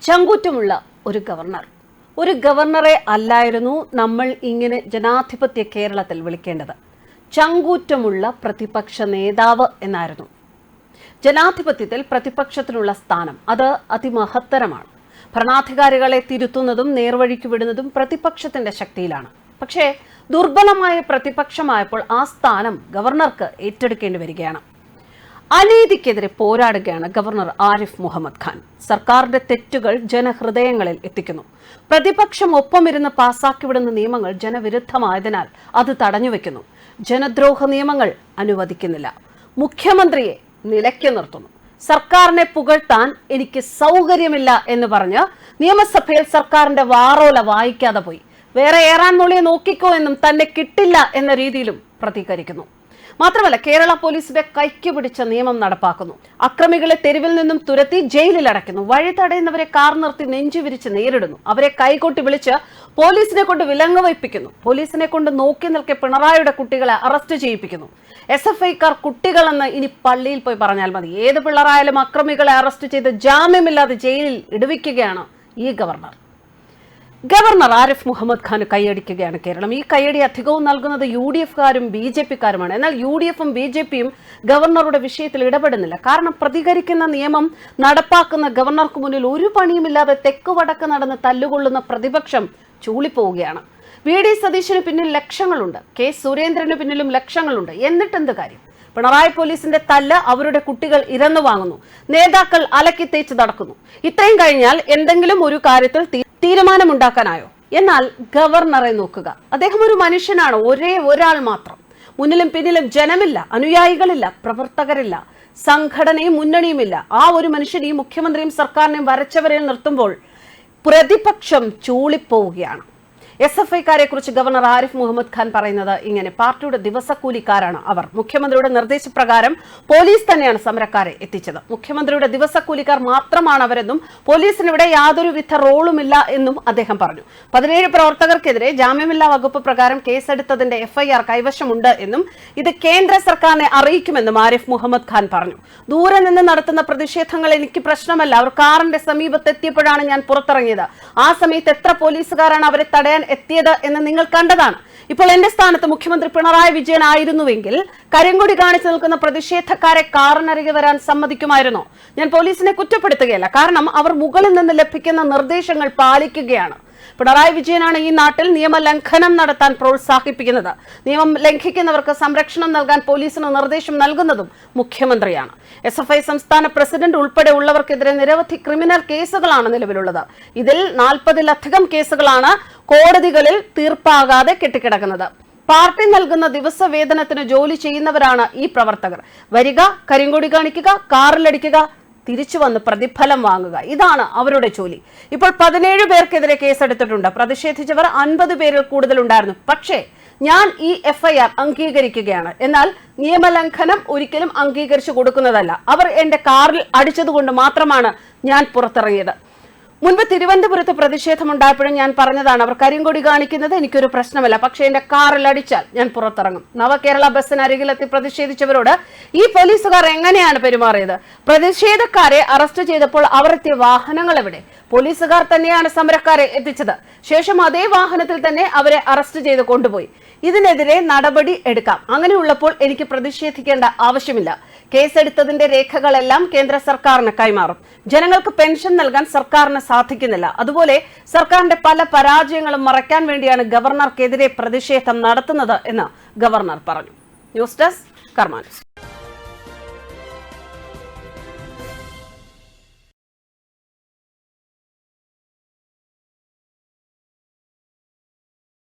ചങ്കൂറ്റമുള്ള ഒരു ഗവർണറെ അല്ലായിരുന്നു നമ്മൾ ഇങ്ങനെ ജനാധിപത്യ കേരളത്തിൽ വിളിക്കേണ്ടത്. ചങ്കൂറ്റമുള്ള പ്രതിപക്ഷ നേതാവ് എന്നായിരുന്നു. ജനാധിപത്യത്തിൽ പ്രതിപക്ഷത്തിനുള്ള സ്ഥാനം അത് അതിമഹത്തരമാണ്. ഭരണാധികാരികളെ തിരുത്തുന്നതും നേർവഴിക്ക് വിടുന്നതും പ്രതിപക്ഷത്തിന്റെ ശക്തിയിലാണ്. പക്ഷേ ദുർബലമായ പ്രതിപക്ഷമായപ്പോൾ ആ സ്ഥാനം ഗവർണർക്ക് ഏറ്റെടുക്കേണ്ടി വരികയാണ്. അനീതിക്കെതിരെ പോരാടുകയാണ് ഗവർണർ ആരിഫ് മുഹമ്മദ് ഖാൻ. സർക്കാരിന്റെ തെറ്റുകൾ ജനഹൃദയങ്ങളിൽ എത്തിക്കുന്നു. പ്രതിപക്ഷം ഒപ്പമിരുന്ന് പാസാക്കിവിടുന്ന നിയമങ്ങൾ ജനവിരുദ്ധമായതിനാൽ അത് തടഞ്ഞുവെക്കുന്നു. ജനദ്രോഹ നിയമങ്ങൾ അനുവദിക്കുന്നില്ല. മുഖ്യമന്ത്രിയെ നിലയ്ക്ക് നിർത്തുന്നു. സർക്കാരിനെ പുകഴ്ത്താൻ എനിക്ക് സൗകര്യമില്ല എന്ന് പറഞ്ഞ് നിയമസഭയിൽ സർക്കാരിന്റെ വാറോല വായിക്കാതെ പോയി. വേറെ ഏറാൻ മൊളിയെ നോക്കിക്കോ എന്നും തന്നെ കിട്ടില്ല എന്ന രീതിയിലും പ്രതികരിക്കുന്നു. മാത്രമല്ല, കേരള പോലീസിന്റെ കൈക്ക് പിടിച്ച നിയമം നടപ്പാക്കുന്നു. അക്രമികളെ തെരുവിൽ നിന്നും തുരത്തി ജയിലിൽ അടയ്ക്കുന്നു. വഴി തടയുന്നവരെ കാർ നിർത്തി നെഞ്ചു വിരിച്ച് നേരിടുന്നു. അവരെ കൈകൊട്ടി വിളിച്ച് പോലീസിനെ കൊണ്ട് വിലങ്ങ് വയ്പ്പിക്കുന്നു. പോലീസിനെ കൊണ്ട് നോക്കി നിൽക്കെ പിണറായിയുടെ കുട്ടികളെ അറസ്റ്റ് ചെയ്യിപ്പിക്കുന്നു. SFIക്കാർ കുട്ടികളെന്ന് ഇനി പള്ളിയിൽ പോയി പറഞ്ഞാൽ മതി. ഏത് പിള്ളറായാലും അക്രമികളെ അറസ്റ്റ് ചെയ്ത് ജാമ്യമില്ലാതെ ജയിലിൽ ഇടുവിക്കുകയാണ് ഈ ഗവർണർ ആരിഫ് മുഹമ്മദ് ഖാന് കൈയടിക്കുകയാണ് കേരളം. ഈ കൈയടി അധികവും നൽകുന്നത് UDFക്കാരും BJPക്കാരുമാണ്. എന്നാൽ UDFും BJPയും ഗവർണറുടെ വിഷയത്തിൽ ഇടപെടുന്നില്ല. കാരണം പ്രതികരിക്കുന്ന നിയമം നടപ്പാക്കുന്ന ഗവർണർക്ക് മുന്നിൽ ഒരു പണിയുമില്ലാതെ തെക്ക് വടക്ക് നടന്ന് തല്ലുകൊള്ളുന്ന പ്രതിപക്ഷം ചൂളിപ്പോവുകയാണ്. VD സതീശന് പിന്നിൽ ലക്ഷങ്ങളുണ്ട്. K സുരേന്ദ്രന് പിന്നിലും ലക്ഷങ്ങളുണ്ട്. എന്നിട്ടെന്ത് കാര്യം? പിണറായി പോലീസിന്റെ തല്ല് അവരുടെ കുട്ടികൾ ഇരന്നു വാങ്ങുന്നു. നേതാക്കൾ അലക്കി തേച്ച് നടക്കുന്നു. ഇത്രയും കഴിഞ്ഞാൽ എന്തെങ്കിലും ഒരു കാര്യത്തിൽ തീരുമാനമുണ്ടാക്കാനായോ? എന്നാൽ ഗവർണറെ നോക്കുക. അദ്ദേഹം ഒരു മനുഷ്യനാണ്, ഒരേ ഒരാൾ മാത്രം. മുന്നിലും പിന്നിലും ജനമില്ല, അനുയായികളില്ല, പ്രവർത്തകരില്ല, സംഘടനയും മുന്നണിയുമില്ല. ആ ഒരു മനുഷ്യൻ ഈ മുഖ്യമന്ത്രിയും സർക്കാരിനെയും വരച്ചവരിൽ നിർത്തുമ്പോൾ പ്രതിപക്ഷം ചൂളിപ്പോവുകയാണ്. SFIക്കാരെ കുറിച്ച് ഗവർണർ ആരിഫ് മുഹമ്മദ് ഖാൻ പറയുന്നത് ഇങ്ങനെ: പാർട്ടിയുടെ ദിവസക്കൂലിക്കാരാണ് അവർ. മുഖ്യമന്ത്രിയുടെ നിർദ്ദേശപ്രകാരം പോലീസ് തന്നെയാണ് സമരക്കാരെ എത്തിച്ചത്. മുഖ്യമന്ത്രിയുടെ ദിവസക്കൂലിക്കാർ മാത്രമാണ് അവരെന്നും പോലീസിനിവിടെ യാതൊരുവിധ റോളുമില്ല എന്നും അദ്ദേഹം പറഞ്ഞു. 17 പ്രവർത്തകർക്കെതിരെ ജാമ്യമില്ലാ വകുപ്പ് പ്രകാരം കേസെടുത്തതിന്റെ FIR കൈവശമുണ്ട് എന്നും ഇത് കേന്ദ്ര സർക്കാരിനെ അറിയിക്കുമെന്നും ആരിഫ് മുഹമ്മദ് ഖാൻ പറഞ്ഞു. ദൂരെ നിന്ന് നടത്തുന്ന പ്രതിഷേധങ്ങൾ എനിക്ക് പ്രശ്നമല്ല. അവർ കാറിന്റെ സമീപത്തെത്തിയപ്പോഴാണ് ഞാൻ പുറത്തിറങ്ങിയത്. ആ സമയത്ത് എത്ര പോലീസുകാരാണ് അവരെ തടയാൻ എത്തിയത് എന്ന് നിങ്ങൾ കണ്ടതാണ്. ഇപ്പോൾ എന്റെ സ്ഥാനത്ത് മുഖ്യമന്ത്രി പിണറായി വിജയൻ ആയിരുന്നുവെങ്കിൽ കരിങ്കൊടി കാണിച്ചു നിൽക്കുന്ന പ്രതിഷേധക്കാരെ കാറിനരികെ വരാൻ സമ്മതിക്കുമായിരുന്നോ? ഞാൻ പോലീസിനെ കുറ്റപ്പെടുത്തുകയല്ല. കാരണം അവർ മുകളിൽ നിന്ന് ലഭിക്കുന്ന നിർദ്ദേശങ്ങൾ പാലിക്കുകയാണ്. പിണറായി വിജയനാണ് ഈ നാട്ടിൽ നിയമലംഘനം നടത്താൻ പ്രോത്സാഹിപ്പിക്കുന്നത്. നിയമം ലംഘിക്കുന്നവർക്ക് സംരക്ഷണം നൽകാൻ പോലീസിന് നിർദ്ദേശം നൽകുന്നതും മുഖ്യമന്ത്രിയാണ്. SFI സംസ്ഥാന പ്രസിഡന്റ് ഉൾപ്പെടെ ഉള്ളവർക്കെതിരെ നിരവധി ക്രിമിനൽ കേസുകളാണ് നിലവിലുള്ളത്. ഇതിൽ 40-ലധികം കേസുകളാണ് കോടതികളിൽ തീർപ്പാകാതെ കെട്ടിക്കിടക്കുന്നത്. പാർട്ടി നൽകുന്ന ദിവസവേതനത്തിന് ജോലി ചെയ്യുന്നവരാണ് ഈ പ്രവർത്തകർ. വരിക, കരിങ്കൊടി കാണിക്കുക, കാറിലടിക്കുക, തിരിച്ചു വന്ന് പ്രതിഫലം വാങ്ങുക. ഇതാണ് അവരുടെ ജോലി. ഇപ്പോൾ 17 പേർക്കെതിരെ കേസെടുത്തിട്ടുണ്ട്. പ്രതിഷേധിച്ചവർ 50 പേരിൽ കൂടുതലുണ്ടായിരുന്നു. പക്ഷേ ഞാൻ ഈ FIR അംഗീകരിക്കുകയാണ്. എന്നാൽ നിയമലംഘനം ഒരിക്കലും അംഗീകരിച്ചു കൊടുക്കുന്നതല്ല. അവർ എന്റെ കാറിൽ അടിച്ചതുകൊണ്ട് മാത്രമാണ് ഞാൻ പുറത്തിറങ്ങിയത്. മുൻപ് തിരുവനന്തപുരത്ത് പ്രതിഷേധമുണ്ടായപ്പോഴും ഞാൻ പറഞ്ഞതാണ്, അവർ കരിങ്കൊടി കാണിക്കുന്നത് എനിക്കൊരു പ്രശ്നമല്ല, പക്ഷേ എന്റെ കാറിൽ അടിച്ചാൽ ഞാൻ പുറത്തിറങ്ങും. നവകേരള ബസ്സിനരികിലെത്തി പ്രതിഷേധിച്ചവരോട് ഈ പോലീസുകാർ എങ്ങനെയാണ് പെരുമാറിയത്? പ്രതിഷേധക്കാരെ അറസ്റ്റ് ചെയ്തപ്പോൾ അവർ എത്തിയ വാഹനങ്ങൾ എവിടെ? പോലീസുകാർ തന്നെയാണ് സമരക്കാരെ എത്തിച്ചത്. ശേഷം അതേ വാഹനത്തിൽ തന്നെ അവരെ അറസ്റ്റ് ചെയ്ത് കൊണ്ടുപോയി. ഇതിനെതിരെ നടപടി എടുക്കാം. അങ്ങനെയുള്ളപ്പോൾ എനിക്ക് പ്രതിഷേധിക്കേണ്ട ആവശ്യമില്ല. കേസെടുത്തതിന്റെ രേഖകളെല്ലാം കേന്ദ്ര സർക്കാരിന് കൈമാറും. ജനങ്ങൾക്ക് പെൻഷൻ നൽകാൻ സർക്കാരിന് സാധിക്കുന്നില്ല. അതുപോലെ സർക്കാരിന്റെ പല പരാജയങ്ങളും മറയ്ക്കാൻ വേണ്ടിയാണ് ഗവർണർക്കെതിരെ പ്രതിഷേധം നടത്തുന്നത് എന്ന് ഗവർണർ പറഞ്ഞു. ന്യൂസ് ഡെസ്ക് കർമ്മ ന്യൂസ്.